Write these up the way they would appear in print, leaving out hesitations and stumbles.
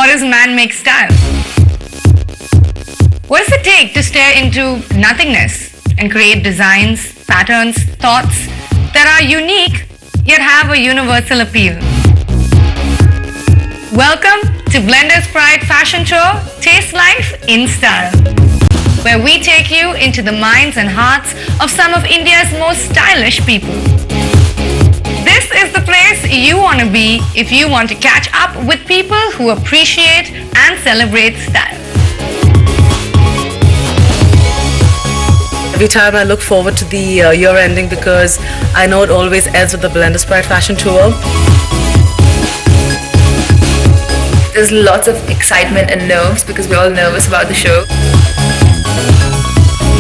does man make style? What does it take to stare into nothingness and create designs, patterns, thoughts that are unique yet have a universal appeal? Welcome to Blender's Pride Fashion Tour, Taste Life in Style, where we take you into the minds and hearts of some of India's most stylish people. This is the place you want to be if you want to catch up with people who appreciate and celebrate style. Every time I look forward to the year ending because I know it always ends with the Blender's Pride Fashion Tour. There's lots of excitement and nerves because we're all nervous about the show.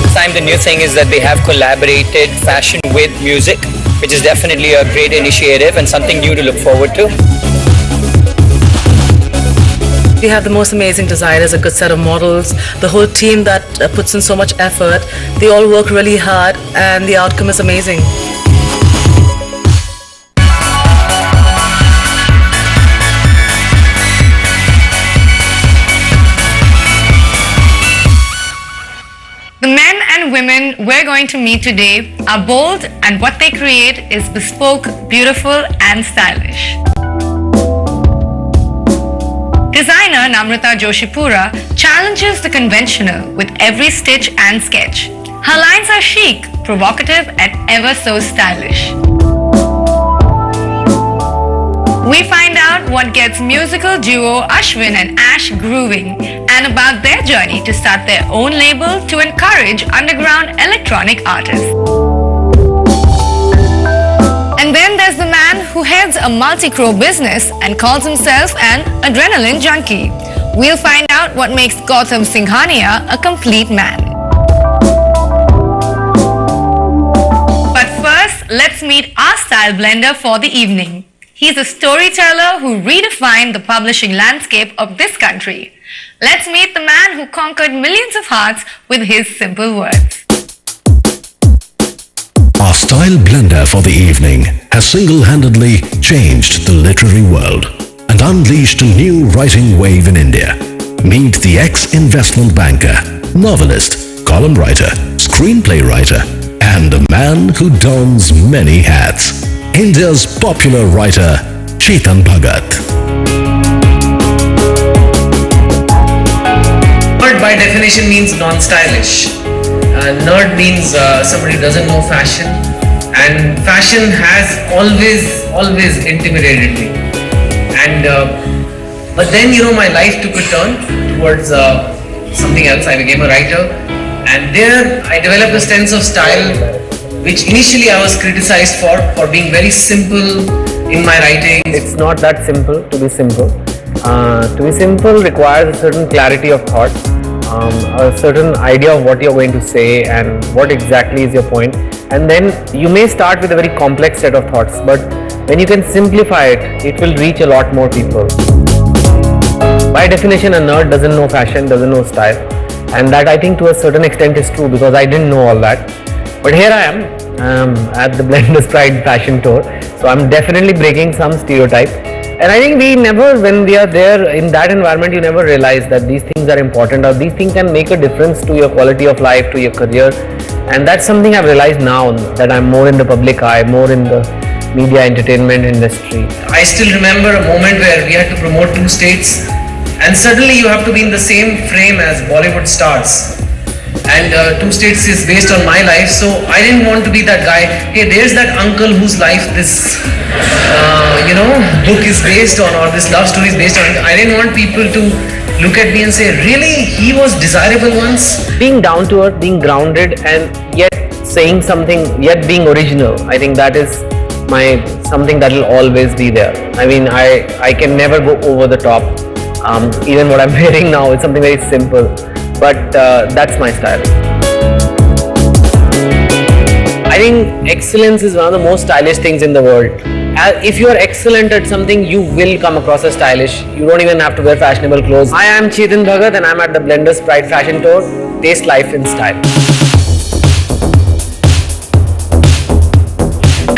This time the new thing is that they have collaborated fashion with music, which is definitely a great initiative and something new to look forward to. We have the most amazing designers, a good set of models, the whole team that puts in so much effort. They all work really hard and the outcome is amazing. The men and women we're going to meet today are bold, and what they create is bespoke, beautiful and stylish. Designer Namrata Joshipura challenges the conventional with every stitch and sketch. Her lines are chic, provocative and ever so stylish. We find out what gets musical duo Ashwin and Ash grooving and about their journey to start their own label to encourage underground electronic artists. And then there's the man who heads a multi-crow business and calls himself an adrenaline junkie. We'll find out what makes Gautam Singhania a complete man. But first, let's meet our style blender for the evening. He's a storyteller who redefined the publishing landscape of this country. Let's meet the man who conquered millions of hearts with his simple words. Our style blender for the evening has single-handedly changed the literary world and unleashed a new writing wave in India. Meet the ex-investment banker, novelist, column writer, screenplay writer, and a man who dons many hats. India's popular writer, Chetan Bhagat. Nerd by definition means non-stylish. Nerd means somebody who doesn't know fashion, and fashion has always intimidated me. And but then my life took a turn towards something else. I became a writer, and there I developed a sense of style, which initially I was criticized for being very simple in my writing. It's not that simple to be simple. To be simple requires a certain clarity of thought. A certain idea of what you're going to say and what exactly is your point, and then you may start with a very complex set of thoughts, but when you can simplify it, it will reach a lot more people. By definition, a nerd doesn't know fashion, doesn't know style, and that I think to a certain extent is true because I didn't know all that. But here I am at the Blender's Pride Fashion Tour, so I'm definitely breaking some stereotype. And I think we never, when we are there in that environment, you never realize that these things are important or these things can make a difference to your quality of life, to your career. And that's something I've realized now that I'm more in the public eye, more in the media entertainment industry. I still remember a moment where we had to promote 2 states, and suddenly you have to be in the same frame as Bollywood stars. And 2 states is based on my life, so I didn't want to be that guy. Hey, there's that uncle whose life this book is based on, or this love story is based on. I didn't want people to look at me and say, really, he was desirable once. Being down to earth, being grounded, and yet saying something, yet being original, I think that is something that will always be there. I mean, I can never go over the top. Even what I'm wearing now is something very simple, but that's my style. I think excellence is one of the most stylish things in the world. If you are excellent at something, you will come across as stylish. You don't even have to wear fashionable clothes. I am Chetan Bhagat and I'm at the Blender's Pride Fashion Tour. Taste life in style.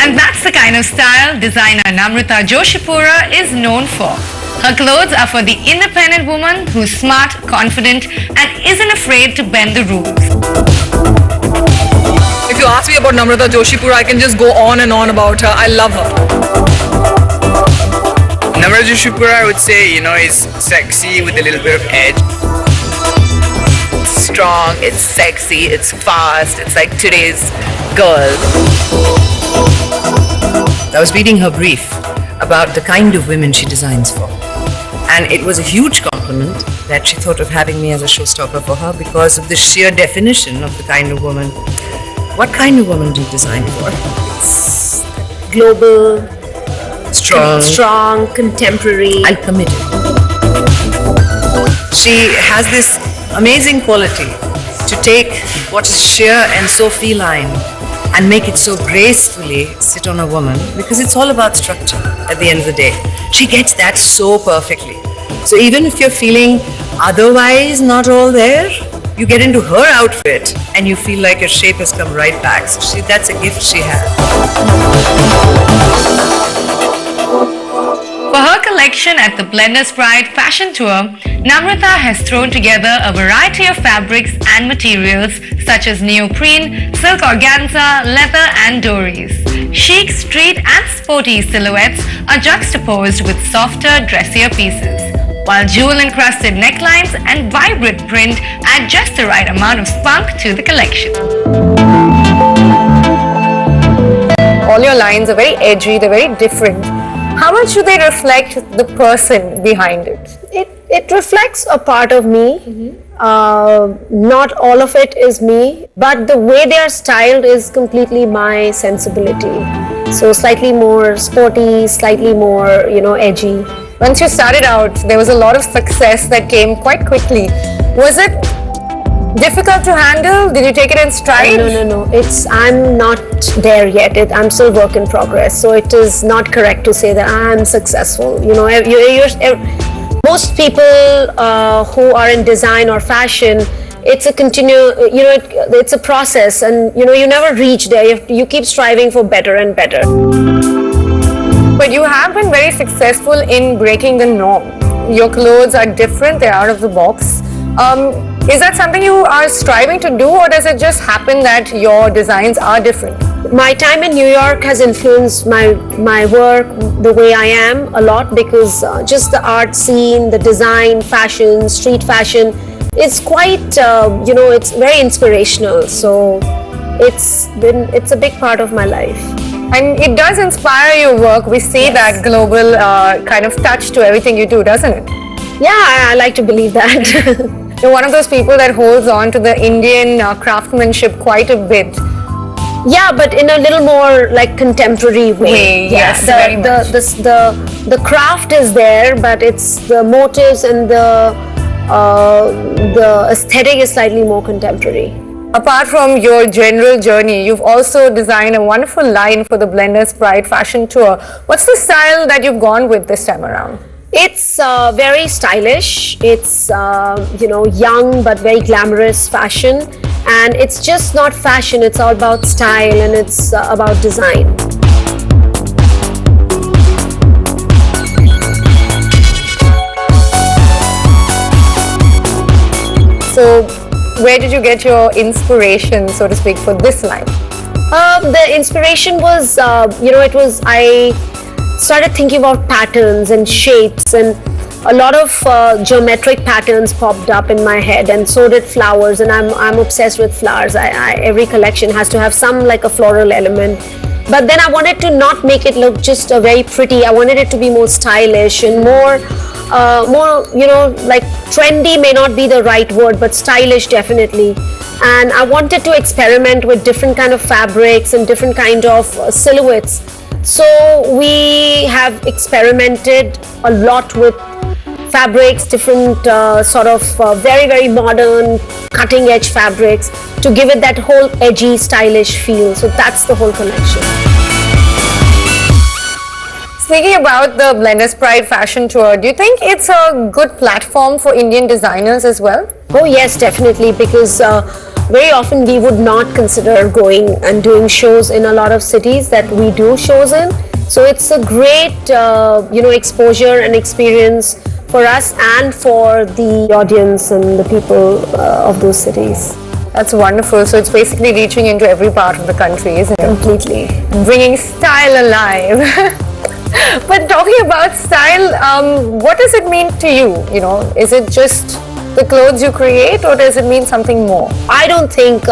And that's the kind of style designer Namrata Joshipura is known for. Her clothes are for the independent woman who's smart, confident, and isn't afraid to bend the rules. If you ask me about Namrata Joshipura, I can just go on and on about her. I love her. Namrata Joshipura, I would say, is sexy with a little bit of edge. It's strong, it's sexy, it's fast, it's like today's girl. I was reading her brief about the kind of women she designs for. And it was a huge compliment that she thought of having me as a showstopper for her because of the sheer definition of the kind of woman. What kind of woman do you design for? It's global, strong, contemporary, and committed. She has this amazing quality to take what is sheer and so feline and make it so gracefully sit on a woman, because it's all about structure at the end of the day. She gets that so perfectly. So even if you're feeling otherwise not all there, you get into her outfit and you feel like your shape has come right back. So that's a gift she has. For her collection at the Blenders Pride Fashion Tour, Namrata has thrown together a variety of fabrics and materials such as neoprene, silk organza, leather and dories. Chic, street and sporty silhouettes are juxtaposed with softer, dressier pieces, while jewel-encrusted necklines and vibrant print add just the right amount of spunk to the collection. All your lines are very edgy, they're very different. How much do they reflect the person behind it? It reflects a part of me. Not all of it is me, but the way they are styled is completely my sensibility. So slightly more sporty, slightly more, edgy. Once you started out, there was a lot of success that came quite quickly. Was it difficult to handle? Did you take it in stride? No. I'm not there yet. I'm still work in progress. So it is not correct to say that I'm successful. Most people who are in design or fashion, it's a it's a process, and you never reach there. You keep striving for better and better. But you have been very successful in breaking the norm. Your clothes are different, they're out of the box. Is that something you are striving to do, or does it just happen that your designs are different? My time in New York has influenced my work, the way I am, a lot, because just the art scene, the design, fashion, street fashion, it's quite, it's very inspirational. So it's a big part of my life. And it does inspire your work. We see that global kind of touch to everything you do, doesn't it? Yeah, I like to believe that. You're one of those people that holds on to the Indian craftsmanship quite a bit. Yeah, but in a little more like contemporary way. Yes, very much. The craft is there, but it's the motives and the aesthetic is slightly more contemporary. Apart from your general journey, you've also designed a wonderful line for the Blenders Pride Fashion Tour. What's the style that you've gone with this time around? It's very stylish. It's young but very glamorous fashion, and it's just not fashion. It's all about style, and it's about design. So, where did you get your inspiration, so to speak, for this line? The inspiration was, I started thinking about patterns and shapes, and a lot of geometric patterns popped up in my head, and so did flowers, and I'm obsessed with flowers. Every collection has to have some like a floral element. But then I wanted to not make it look just very pretty. I wanted it to be more stylish and more, like trendy may not be the right word, but stylish definitely. And I wanted to experiment with different kind of fabrics and different kind of silhouettes. So we have experimented a lot with fabrics, different sort of very, very modern, cutting edge fabrics to give it that whole edgy, stylish feel. So that's the whole collection. Speaking about the Blenders Pride Fashion Tour, do you think it's a good platform for Indian designers as well? Oh yes, definitely, because very often we would not consider going and doing shows in a lot of cities that we do shows in. So it's a great, exposure and experience for us and for the audience and the people of those cities. That's wonderful. So it's basically reaching into every part of the country, isn't it? Completely. Bringing style alive. But talking about style, what does it mean to you? Is it just the clothes you create, or does it mean something more? I don't think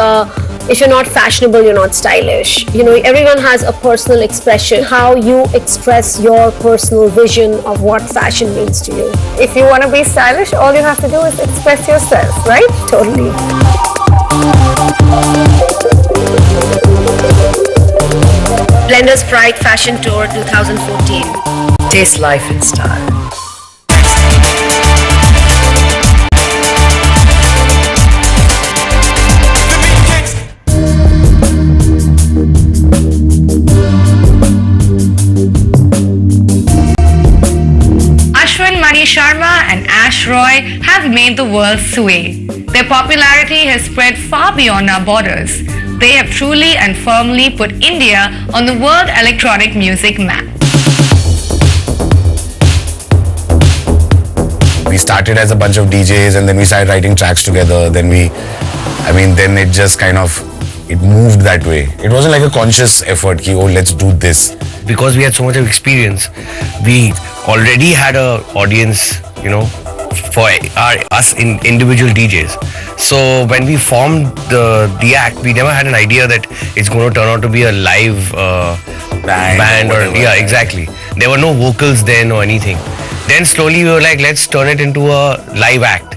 if you're not fashionable, you're not stylish. Everyone has a personal expression, how you express your personal vision of what fashion means to you. If you want to be stylish, all you have to do is express yourself, right? Totally. Blenders Pride Fashion Tour 2014. Taste life in style. Mani Sharma and Ash Roy have made the world sway. Their popularity has spread far beyond our borders. They have truly and firmly put India on the world electronic music map. We started as a bunch of DJs and then we started writing tracks together. Then it just it moved that way. It wasn't like a conscious effort, let's do this. Because we had so much of experience, we already had an audience, for us in individual DJs. So when we formed the act, we never had an idea that it's going to turn out to be a live band or exactly. There were no vocals then or anything. Then slowly we were like, let's turn it into a live act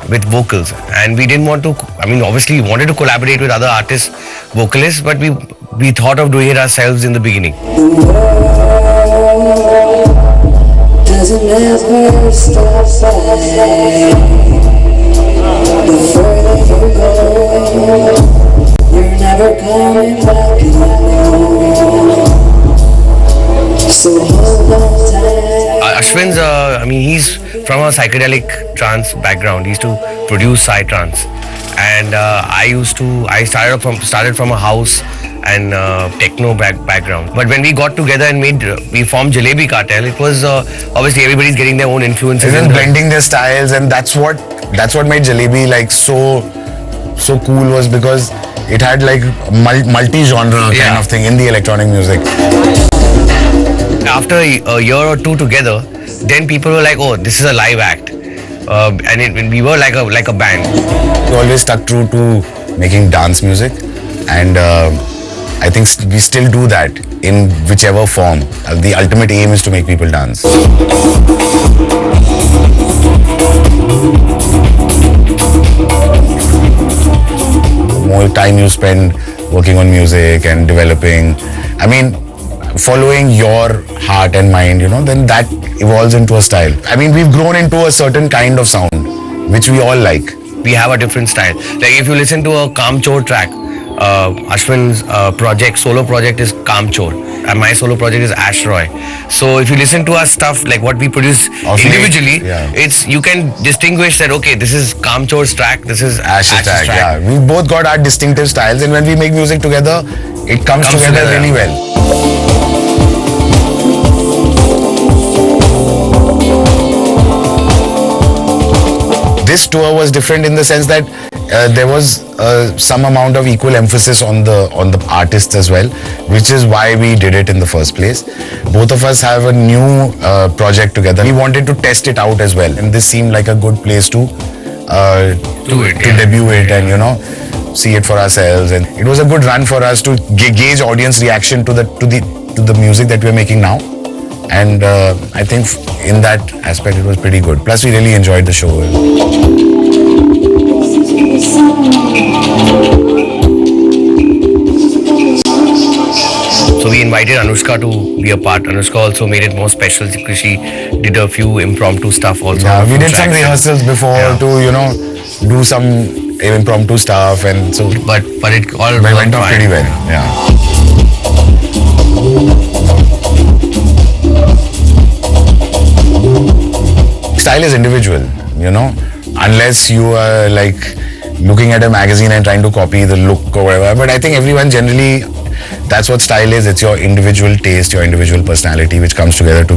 with vocals, and we didn't want to, obviously we wanted to collaborate with other artists, vocalists, but we thought of doing it ourselves in the beginning. Doesn't ever stop fighting. The further you go, you're never coming back home. So hold on tight. Ashwin's, he's from a psychedelic trance background. He used to produce psytrance, and I started from a house and techno background. But when we got together and we formed Jalebi Cartel, it was obviously everybody's getting their own influences and blending their styles, and that's what made Jalebi so cool, was because it had like multi-genre kind of thing in the electronic music. After a year or two together, then people were like, oh, this is a live act, and we were like a band. We always stuck true to making dance music, and I think we still do that in whichever form. The ultimate aim is to make people dance. More time you spend working on music and developing, following your heart and mind, then that evolves into a style. We've grown into a certain kind of sound, which we all like. We have a different style. Like if you listen to a Kam Chor track, Ashwin's solo project is Kam Chor, and my solo project is Ash Roy. So if you listen to our stuff, like what we produce individually, you can distinguish that, okay, this is Kam Chor's track, this is Ash's track. Yeah, we both got our distinctive styles, and when we make music together, it comes together really well. This tour was different in the sense that there was some amount of equal emphasis on the artists as well, which is why we did it in the first place. Both of us have a new project together. We wanted to test it out as well, and this seemed like a good place to debut it and see it for ourselves. And it was a good run for us to gauge audience reaction to the music that we're making now. And I think in that aspect it was pretty good. Plus we really enjoyed the show. So we invited Anushka to be a part. Anushka also made it more special because she did a few impromptu stuff also. Yeah, we did some rehearsals before to do some impromptu stuff, and so. But it all went off pretty well. Yeah. Style is individual, unless you are like looking at a magazine and trying to copy the look or whatever. But I think everyone generally that's what style is. It's your individual taste, your individual personality, which comes together to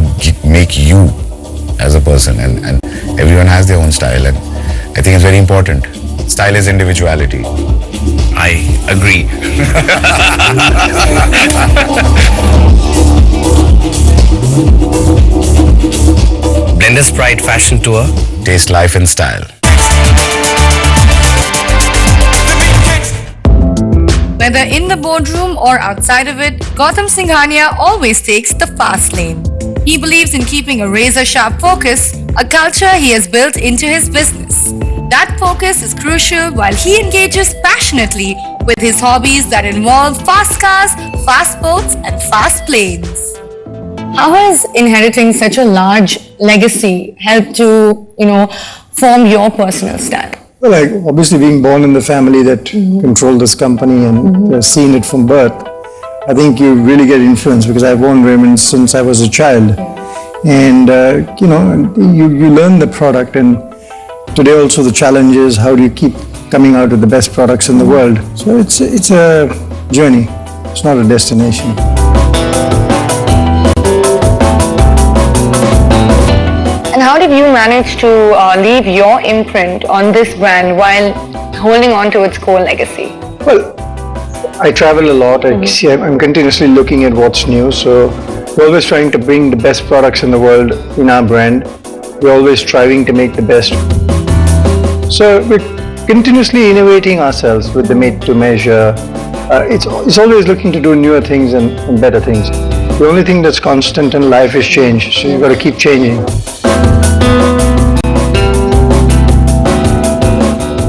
make you as a person, and everyone has their own style, and I think it's very important. Style is individuality. I agree. Blender's Pride Fashion Tour. Taste life in style. Whether in the boardroom or outside of it, Gautam Singhania always takes the fast lane. He believes in keeping a razor-sharp focus, a culture he has built into his business. That focus is crucial while he engages passionately with his hobbies that involve fast cars, fast boats and fast planes. How has inheriting such a large legacy helped to, form your personal style? Well, like obviously being born in the family that controlled this company and seen it from birth, I think you really get influenced because I've worn Raymond since I was a child. And, you learn the product, and today also the challenge is how do you keep coming out with the best products in the world. So it's a journey, it's not a destination. And how did you manage to leave your imprint on this brand while holding on to its core legacy? Well, I travel a lot. I'm continuously looking at what's new. So we're always trying to bring the best products in the world in our brand. We're always striving to make the best. So we're continuously innovating ourselves with the made to measure. It's always looking to do newer things and better things. The only thing that's constant in life is change. So you've got to keep changing.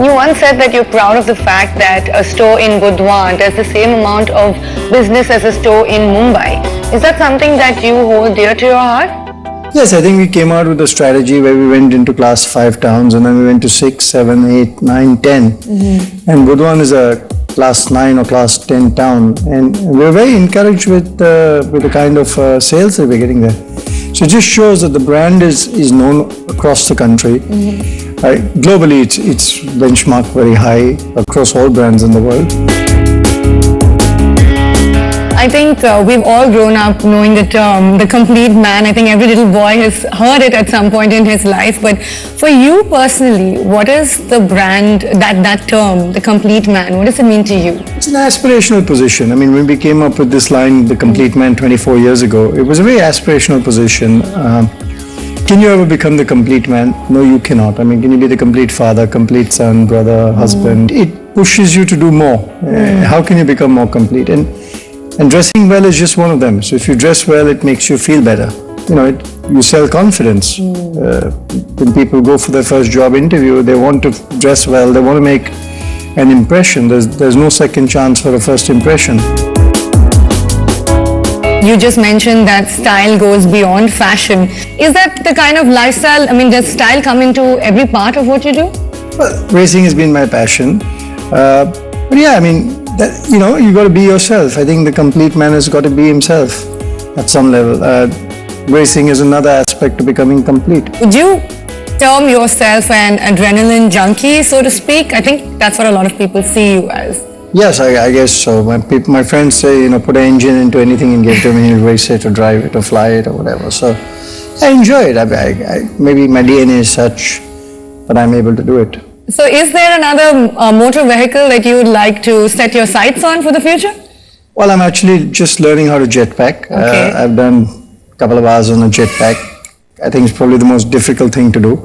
You once said that you're proud of the fact that a store in Budwan does the same amount of business as a store in Mumbai. Is that something that you hold dear to your heart? Yes, I think we came out with a strategy where we went into class 5 towns and then we went to 6, 7, 8, 9, 10. And Budwan is a class 9 or class 10 town, and we're very encouraged with the kind of sales that we're getting there. So it just shows that the brand is known across the country. Globally, it's benchmarked very high across all brands in the world. I think we've all grown up knowing the term, the complete man. I think every little boy has heard it at some point in his life. But for you personally, what is the brand, that term, the complete man, what does it mean to you? It's an aspirational position. I mean, when we came up with this line, the complete man, 24 years ago, it was a very aspirational position. Can you ever become the complete man? No, you cannot. I mean, can you be the complete father, complete son, brother, husband? It pushes you to do more. How can you become more complete? And dressing well is just one of them. So if you dress well, it makes you feel better. You sell confidence. When people go for their first job interview, they want to dress well, they want to make an impression. There's no second chance for a first impression. You just mentioned that style goes beyond fashion. Is that the kind of lifestyle, does style come into every part of what you do? Well, racing has been my passion. But yeah, you got to be yourself. I think the complete man has got to be himself at some level. Racing is another aspect to becoming complete. Would you term yourself an adrenaline junkie, so to speak? I think that's what a lot of people see you as. Yes, I guess so. My friends say, put an engine into anything and give them and he'll race it or drive it or fly it or whatever. So I enjoy it. Maybe my DNA is such that I'm able to do it. So is there another motor vehicle that you would like to set your sights on for the future? Well, I'm actually just learning how to jetpack. Okay. I've done a couple of hours on a jetpack. I think it's probably the most difficult thing to do.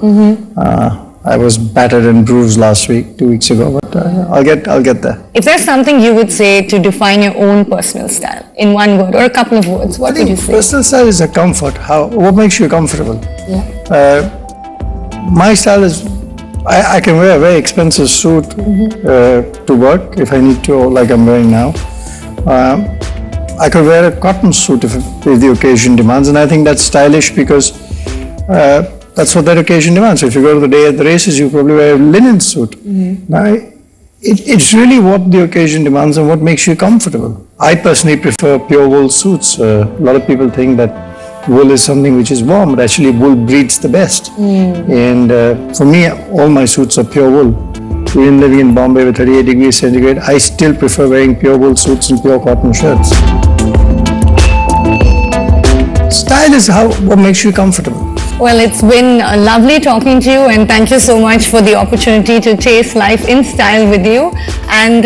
I was battered and bruised last week, 2 weeks ago, but I'll get there. If there's something you would say to define your own personal style in one word or a couple of words, what would you say? Personal style is a comfort. What makes you comfortable? Yeah. My style is, I can wear a very expensive suit to work if I need to, like I'm wearing now. I could wear a cotton suit if the occasion demands, and I think that's stylish because that's what that occasion demands. So if you go to the day at the races, you probably wear a linen suit. Now, it's really what the occasion demands and what makes you comfortable. I personally prefer pure wool suits. A lot of people think that wool is something which is warm, but actually wool breathes the best. And for me, all my suits are pure wool. even living in Bombay with 38 degrees centigrade, I still prefer wearing pure wool suits and pure cotton shirts. Style is what makes you comfortable. Well, it's been lovely talking to you, and thank you so much for the opportunity to taste life in style with you. And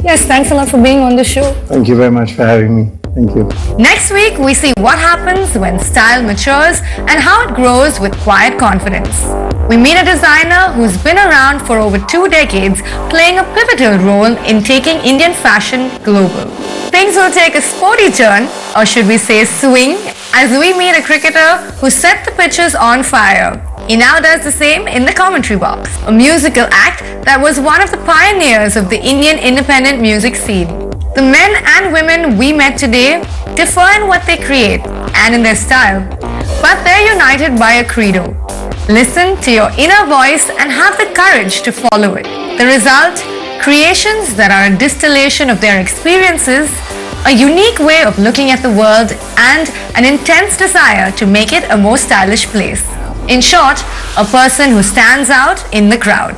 yes, thanks a lot for being on the show. Thank you very much for having me. Thank you. Next week, we see what happens when style matures and how it grows with quiet confidence. We meet a designer who's been around for over 2 decades, playing a pivotal role in taking Indian fashion global. Things will take a sporty turn, or should we say swing, as we meet a cricketer who set the pitches on fire. He now does the same in the commentary box, a musical act that was one of the pioneers of the Indian independent music scene. The men and women we met today differ in what they create and in their style, but they're united by a credo. Listen to your inner voice and have the courage to follow it. The result? Creations that are a distillation of their experiences, a unique way of looking at the world, and an intense desire to make it a more stylish place. In short, a person who stands out in the crowd.